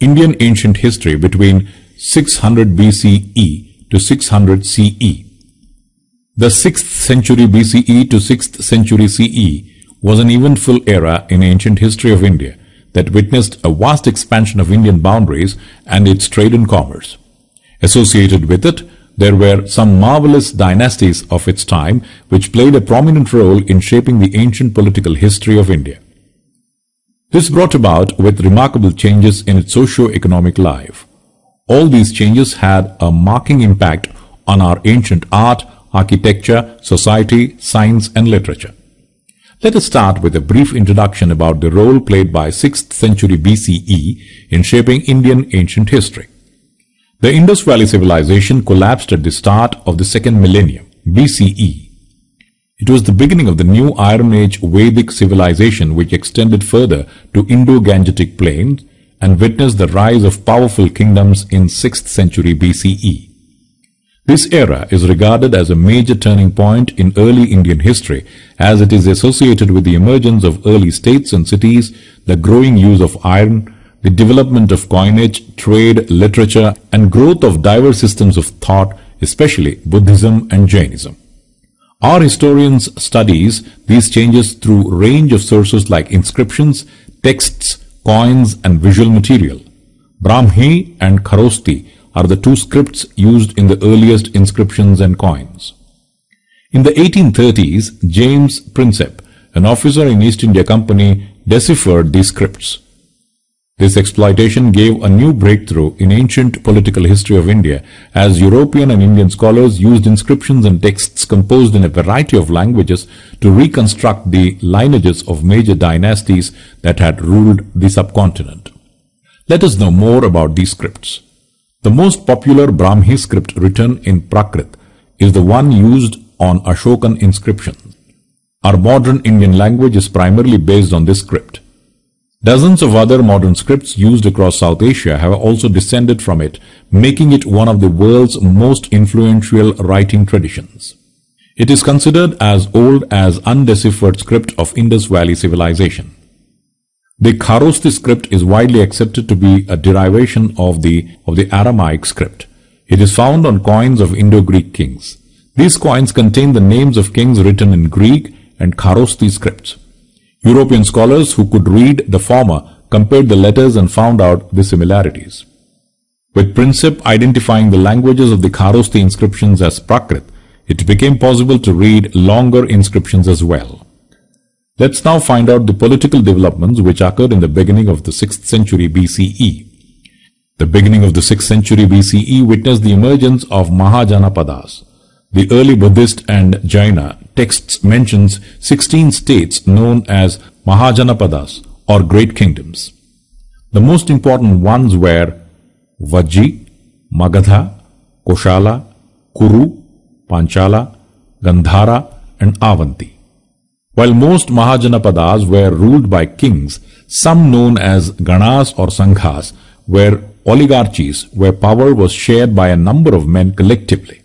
Indian ancient history between 600 BCE to 600 CE. The 6th century BCE to 6th century CE was an eventful era in ancient history of India that witnessed a vast expansion of Indian boundaries and its trade and commerce. Associated with it, there were some marvelous dynasties of its time which played a prominent role in shaping the ancient political history of India. This brought about with remarkable changes in its socio-economic life. All these changes had a marking impact on our ancient art, architecture, society, science and literature. Let us start with a brief introduction about the role played by 6th century BCE in shaping Indian ancient history. The Indus Valley civilization collapsed at the start of the second millennium, BCE. It was the beginning of the new Iron Age Vedic civilization which extended further to Indo-Gangetic plains and witnessed the rise of powerful kingdoms in 6th century BCE. This era is regarded as a major turning point in early Indian history as it is associated with the emergence of early states and cities, the growing use of iron, the development of coinage, trade, literature, and growth of diverse systems of thought, especially Buddhism and Jainism. Our historians studies these changes through a range of sources like inscriptions, texts, coins, and visual material. Brahmi and Kharosti are the two scripts used in the earliest inscriptions and coins. In the 1830s, James Prinsep, an officer in East India Company, deciphered these scripts. This exploitation gave a new breakthrough in ancient political history of India as European and Indian scholars used inscriptions and texts composed in a variety of languages to reconstruct the lineages of major dynasties that had ruled the subcontinent. Let us know more about these scripts. The most popular Brahmi script written in Prakrit is the one used on Ashokan inscription. Our modern Indian language is primarily based on this script. Dozens of other modern scripts used across South Asia have also descended from it, making it one of the world's most influential writing traditions. It is considered as old as undeciphered script of Indus Valley civilization. The Kharosti script is widely accepted to be a derivation of the Aramaic script. It is found on coins of Indo-Greek kings. These coins contain the names of kings written in Greek and Kharosti scripts. European scholars who could read the former compared the letters and found out the similarities. With Prinsep identifying the languages of the Kharosti inscriptions as Prakrit, it became possible to read longer inscriptions as well. Let's now find out the political developments which occurred in the beginning of the 6th century BCE. The beginning of the 6th century BCE witnessed the emergence of Mahajanapadas. The early Buddhist and Jaina texts mentions 16 states known as Mahajanapadas or great kingdoms. The most important ones were Vajji, Magadha, Koshala, Kuru, Panchala, Gandhara and Avanti. While most Mahajanapadas were ruled by kings, some known as Ganas or Sanghas were oligarchies where power was shared by a number of men collectively.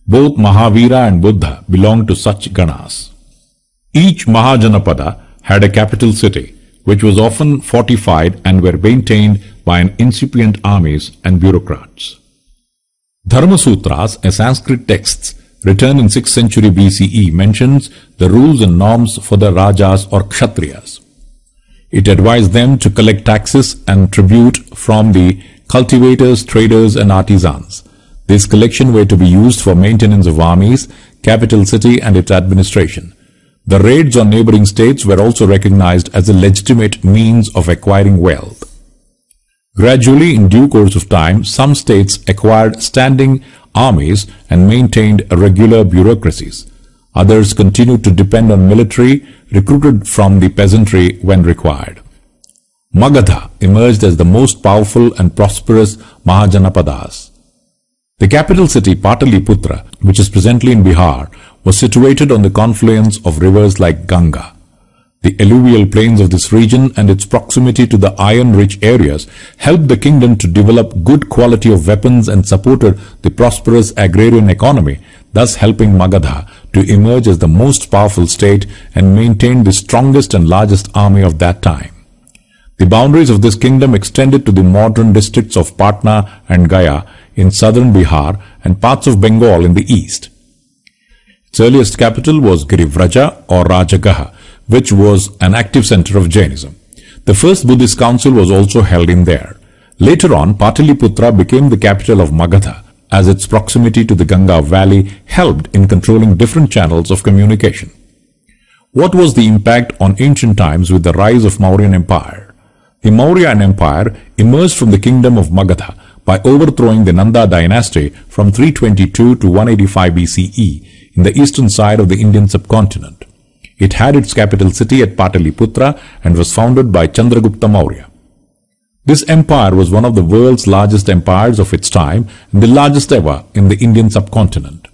Both Mahavira and Buddha belonged to such Ganas. Each Mahajanapada had a capital city, which was often fortified and were maintained by an incipient armies and bureaucrats. Dharma Sutras, a Sanskrit text written in 6th century BCE, mentions the rules and norms for the Rajas or Kshatriyas. It advised them to collect taxes and tribute from the cultivators, traders and artisans. This collection were to be used for maintenance of armies, capital city and its administration. The raids on neighboring states were also recognized as a legitimate means of acquiring wealth. Gradually, in due course of time, some states acquired standing armies and maintained regular bureaucracies. Others continued to depend on military recruited from the peasantry when required. Magadha emerged as the most powerful and prosperous Mahajanapadas. The capital city Pataliputra, which is presently in Bihar, was situated on the confluence of rivers like Ganga. The alluvial plains of this region and its proximity to the iron-rich areas helped the kingdom to develop good quality of weapons and supported the prosperous agrarian economy, thus helping Magadha to emerge as the most powerful state and maintain the strongest and largest army of that time. The boundaries of this kingdom extended to the modern districts of Patna and Gaya in southern Bihar and parts of Bengal in the east. Its earliest capital was Girivraja or Rajagaha, which was an active center of Jainism. The first Buddhist council was also held in there. Later on, Pataliputra became the capital of Magadha, as its proximity to the Ganga valley helped in controlling different channels of communication. What was the impact on ancient times with the rise of Mauryan Empire? The Mauryan Empire emerged from the kingdom of Magadha by overthrowing the Nanda dynasty from 322 to 185 BCE in the eastern side of the Indian subcontinent. It had its capital city at Pataliputra and was founded by Chandragupta Maurya. This empire was one of the world's largest empires of its time and the largest ever in the Indian subcontinent.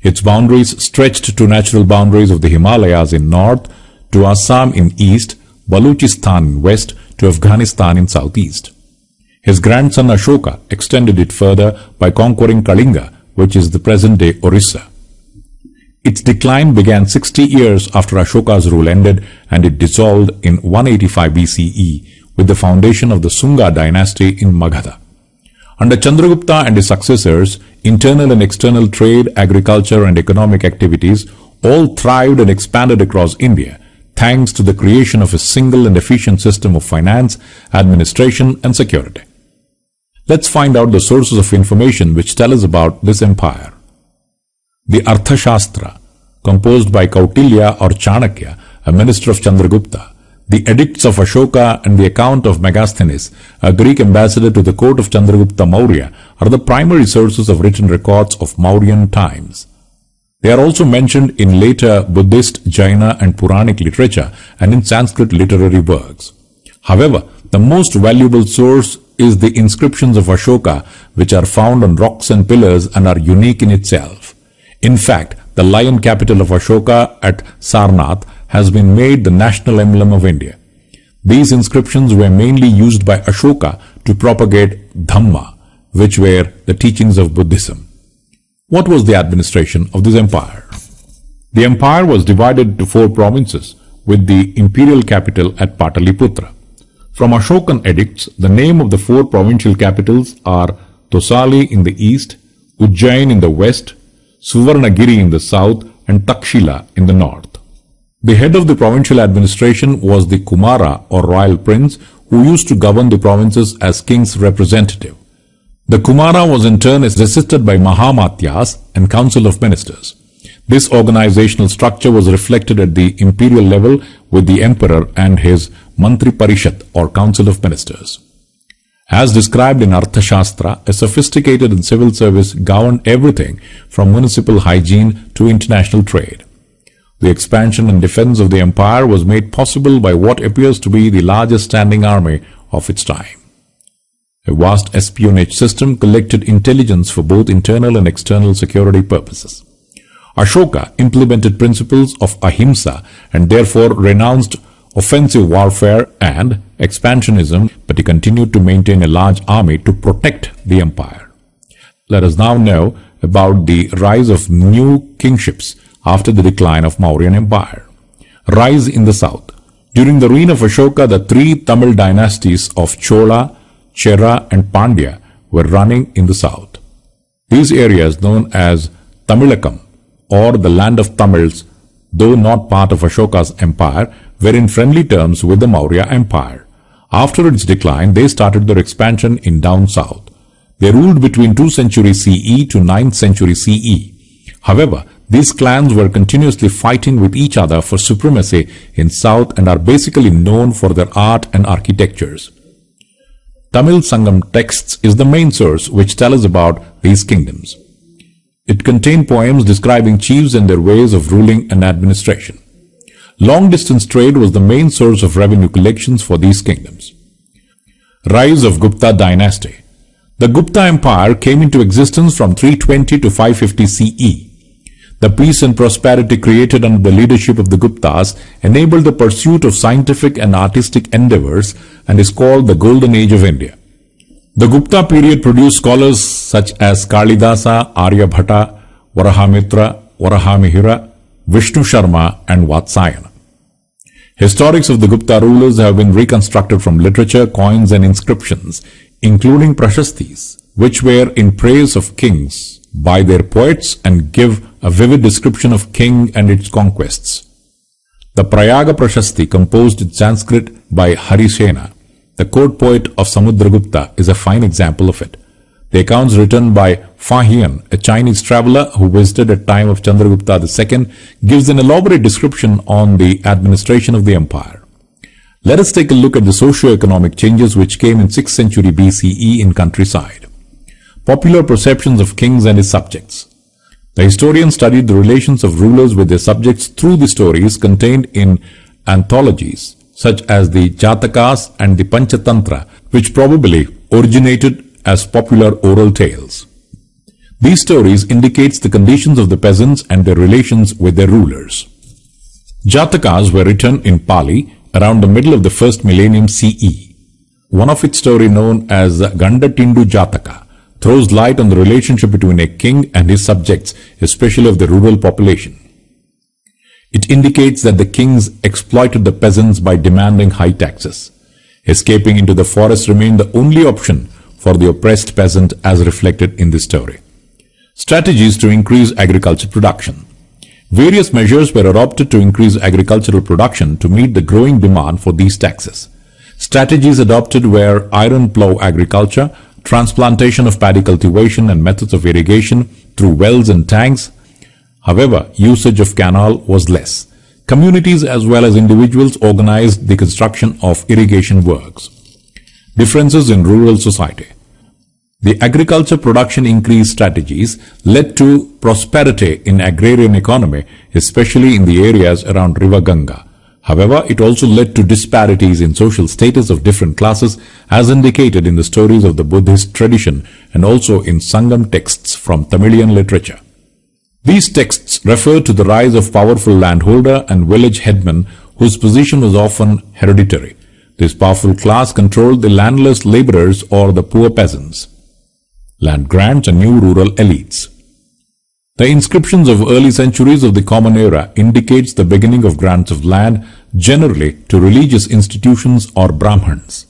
Its boundaries stretched to natural boundaries of the Himalayas in north, to Assam in east, Baluchistan in west, to Afghanistan in southeast. His grandson Ashoka extended it further by conquering Kalinga, which is the present-day Orissa. Its decline began 60 years after Ashoka's rule ended, and it dissolved in 185 BCE with the foundation of the Sunga dynasty in Magadha. Under Chandragupta and his successors, internal and external trade, agriculture and economic activities all thrived and expanded across India, thanks to the creation of a single and efficient system of finance, administration and security. Let's find out the sources of information which tell us about this empire. The Arthashastra, composed by Kautilya or Chanakya, a minister of Chandragupta, the edicts of Ashoka and the account of Megasthenes, a Greek ambassador to the court of Chandragupta Maurya, are the primary sources of written records of Mauryan times. They are also mentioned in later Buddhist, Jaina and Puranic literature and in Sanskrit literary works. However, the most valuable source is the inscriptions of Ashoka, which are found on rocks and pillars and are unique in itself. In fact, the lion capital of Ashoka at Sarnath has been made the national emblem of India. These inscriptions were mainly used by Ashoka to propagate Dhamma, which were the teachings of Buddhism. What was the administration of this empire? The empire was divided into 4 provinces, with the imperial capital at Pataliputra. From Ashokan edicts, the name of the 4 provincial capitals are Tosali in the east, Ujjain in the west, Suvarnagiri in the south, and Takshila in the north. The head of the provincial administration was the Kumara or royal prince, who used to govern the provinces as king's representative. The Kumara was in turn assisted by Mahamatyas and council of ministers. This organizational structure was reflected at the imperial level with the emperor and his Mantri Parishat or council of ministers. As described in Arthashastra, a sophisticated and civil service governed everything from municipal hygiene to international trade. The expansion and defense of the empire was made possible by what appears to be the largest standing army of its time. A vast espionage system collected intelligence for both internal and external security purposes. Ashoka implemented principles of ahimsa and therefore renounced offensive warfare and expansionism, but he continued to maintain a large army to protect the empire. Let us now know about the rise of new kingships after the decline of Mauryan Empire. Rise in the south. During the reign of Ashoka, the 3 Tamil dynasties of Chola, Chera and Pandya were running in the south. These areas, known as Tamilakam or the land of Tamils, though not part of Ashoka's empire, were in friendly terms with the Maurya Empire. After its decline, they started their expansion in down south. They ruled between 2nd century CE to 9th century CE. However, these clans were continuously fighting with each other for supremacy in south and are basically known for their art and architectures. Tamil Sangam texts is the main source which tell us about these kingdoms. It contained poems describing chiefs and their ways of ruling and administration. Long-distance trade was the main source of revenue collections for these kingdoms. Rise of Gupta dynasty. The Gupta Empire came into existence from 320 to 550 CE. The peace and prosperity created under the leadership of the Guptas enabled the pursuit of scientific and artistic endeavors and is called the Golden Age of India. The Gupta period produced scholars such as Kalidasa, Aryabhata, Varahamitra, Varahamihira, Vishnu Sharma and Vatsayana. Historics of the Gupta rulers have been reconstructed from literature, coins and inscriptions, including prashastis, which were in praise of kings by their poets and give a vivid description of king and its conquests. The Prayaga Prashasti, composed in Sanskrit by Harisena, the court poet of Samudragupta, is a fine example of it. The accounts written by Fa Hien, a Chinese traveler who visited at time of Chandragupta II, gives an elaborate description on the administration of the empire. Let us take a look at the socio-economic changes which came in 6th century BCE in countryside. Popular perceptions of kings and his subjects. The historian studied the relations of rulers with their subjects through the stories contained in anthologies such as the Jatakas and the Panchatantra, which probably originated as popular oral tales. These stories indicates the conditions of the peasants and their relations with their rulers. Jatakas were written in Pali around the middle of the first millennium CE. One of its story, known as Gandatindu Jataka, throws light on the relationship between a king and his subjects, especially of the rural population. It indicates that the kings exploited the peasants by demanding high taxes. Escaping into the forest remained the only option for the oppressed peasant, as reflected in this story. Strategies to increase agriculture production. Various measures were adopted to increase agricultural production to meet the growing demand for these taxes. Strategies adopted were iron plough agriculture, transplantation of paddy cultivation and methods of irrigation through wells and tanks. However, usage of canal was less. Communities as well as individuals organized the construction of irrigation works. Differences in rural society. The agriculture production increase strategies led to prosperity in agrarian economy, especially in the areas around River Ganga. However, it also led to disparities in social status of different classes, as indicated in the stories of the Buddhist tradition and also in Sangam texts from Tamilian literature. These texts refer to the rise of powerful landholder and village headmen whose position was often hereditary. This powerful class controlled the landless laborers or the poor peasants. Land grants and new rural elites. The inscriptions of early centuries of the Common Era indicates the beginning of grants of land, generally to religious institutions or Brahmins.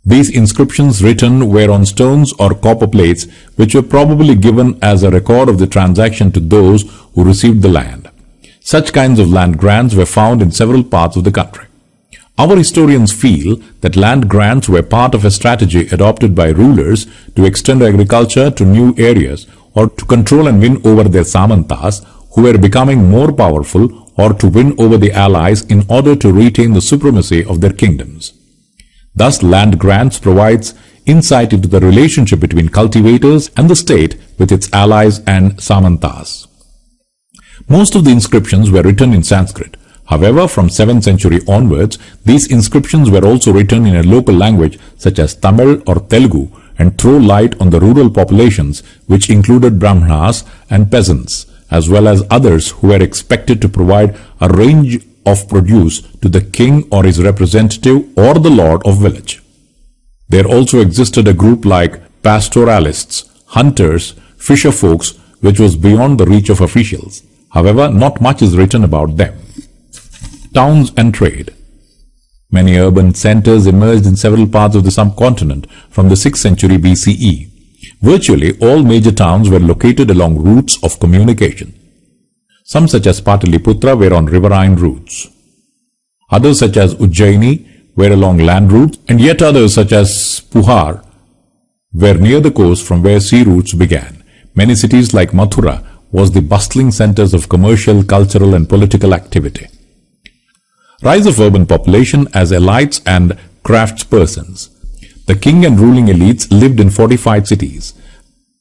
These inscriptions written were on stones or copper plates, which were probably given as a record of the transaction to those who received the land. Such kinds of land grants were found in several parts of the country. Our historians feel that land grants were part of a strategy adopted by rulers to extend agriculture to new areas or to control and win over their samantas who were becoming more powerful, or to win over the allies in order to retain the supremacy of their kingdoms. Thus, land grants provides insight into the relationship between cultivators and the state with its allies and samantas. Most of the inscriptions were written in Sanskrit. However, from 7th century onwards, these inscriptions were also written in a local language such as Tamil or Telugu and throw light on the rural populations, which included Brahmanas and peasants, as well as others who were expected to provide a range of produce to the king or his representative or the lord of village. There also existed a group like pastoralists, hunters, fisher folks, which was beyond the reach of officials. However, not much is written about them. Towns and trade. Many urban centers emerged in several parts of the subcontinent from the 6th century BCE. Virtually all major towns were located along routes of communication. Some such as Pataliputra were on riverine routes. Others such as Ujjaini were along land routes, and yet others such as Puhar were near the coast from where sea routes began. Many cities like Mathura was the bustling centers of commercial, cultural and political activity. Rise of urban population as elites and craftspersons. The king and ruling elites lived in fortified cities.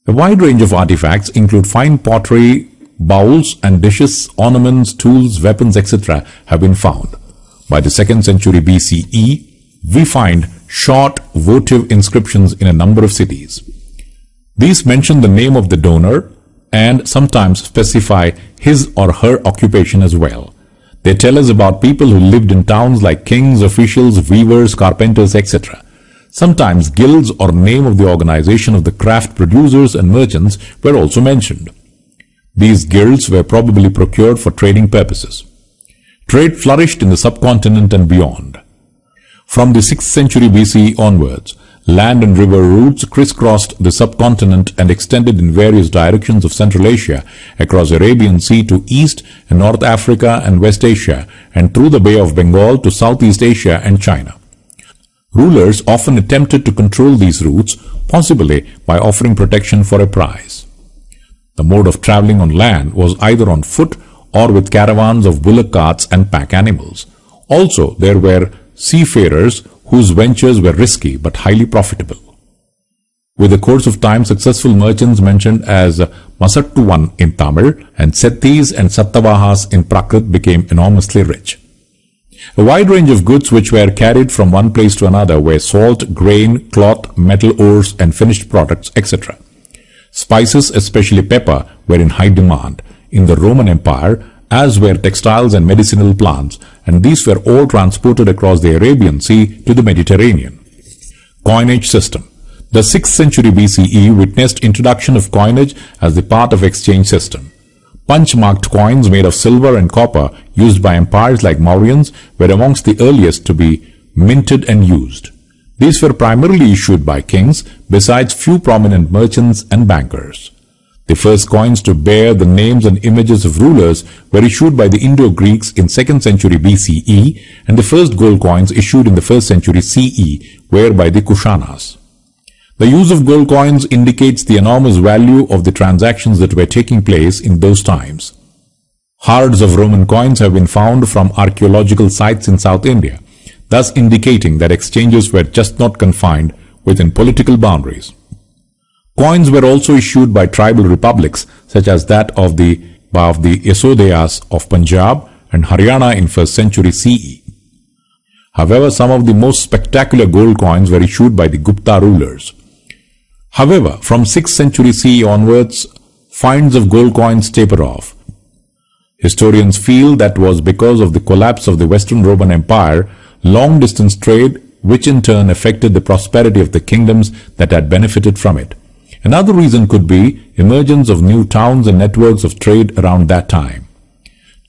A wide range of artifacts include fine pottery, bowls and dishes, ornaments, tools, weapons, etc. have been found. By the 2nd century BCE, we find short votive inscriptions in a number of cities. These mention the name of the donor and sometimes specify his or her occupation as well. They tell us about people who lived in towns like kings, officials, weavers, carpenters, etc. Sometimes guilds or name of the organization of the craft producers and merchants were also mentioned. These guilds were probably procured for trading purposes. Trade flourished in the subcontinent and beyond. From the 6th century BCE onwards, land and river routes crisscrossed the subcontinent and extended in various directions of Central Asia, across Arabian Sea to East and North Africa and West Asia, and through the Bay of Bengal to Southeast Asia and China. Rulers often attempted to control these routes, possibly by offering protection for a price. The mode of traveling on land was either on foot or with caravans of bullock carts and pack animals. Also, there were seafarers whose ventures were risky but highly profitable. With the course of time, successful merchants mentioned as Masattuvan in Tamil and Sethis and Sattavahas in Prakrit became enormously rich. A wide range of goods which were carried from one place to another were salt, grain, cloth, metal ores and finished products, etc. Spices, especially pepper, were in high demand in the Roman Empire, as were textiles and medicinal plants, and these were all transported across the Arabian Sea to the Mediterranean. Coinage system. The 6th century BCE witnessed introduction of coinage as the part of exchange system. Punch-marked coins made of silver and copper used by empires like Mauryans were amongst the earliest to be minted and used. These were primarily issued by kings, besides few prominent merchants and bankers. The first coins to bear the names and images of rulers were issued by the Indo-Greeks in 2nd century BCE, and the first gold coins issued in the 1st century CE were by the Kushanas. The use of gold coins indicates the enormous value of the transactions that were taking place in those times. Herds of Roman coins have been found from archaeological sites in South India, thus indicating that exchanges were just not confined within political boundaries. Coins were also issued by tribal republics such as that of the Yasodhayas of Punjab and Haryana in 1st century CE. However, some of the most spectacular gold coins were issued by the Gupta rulers. However, from 6th century CE onwards, finds of gold coins taper off. Historians feel that was because of the collapse of the Western Roman Empire, long-distance trade, which in turn affected the prosperity of the kingdoms that had benefited from it. Another reason could be emergence of new towns and networks of trade around that time.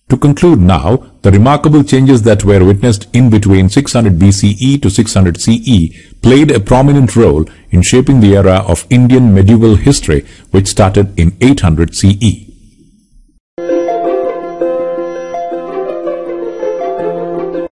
To conclude now, the remarkable changes that were witnessed in between 600 BCE to 600 CE played a prominent role in shaping the era of Indian medieval history which started in 800 CE.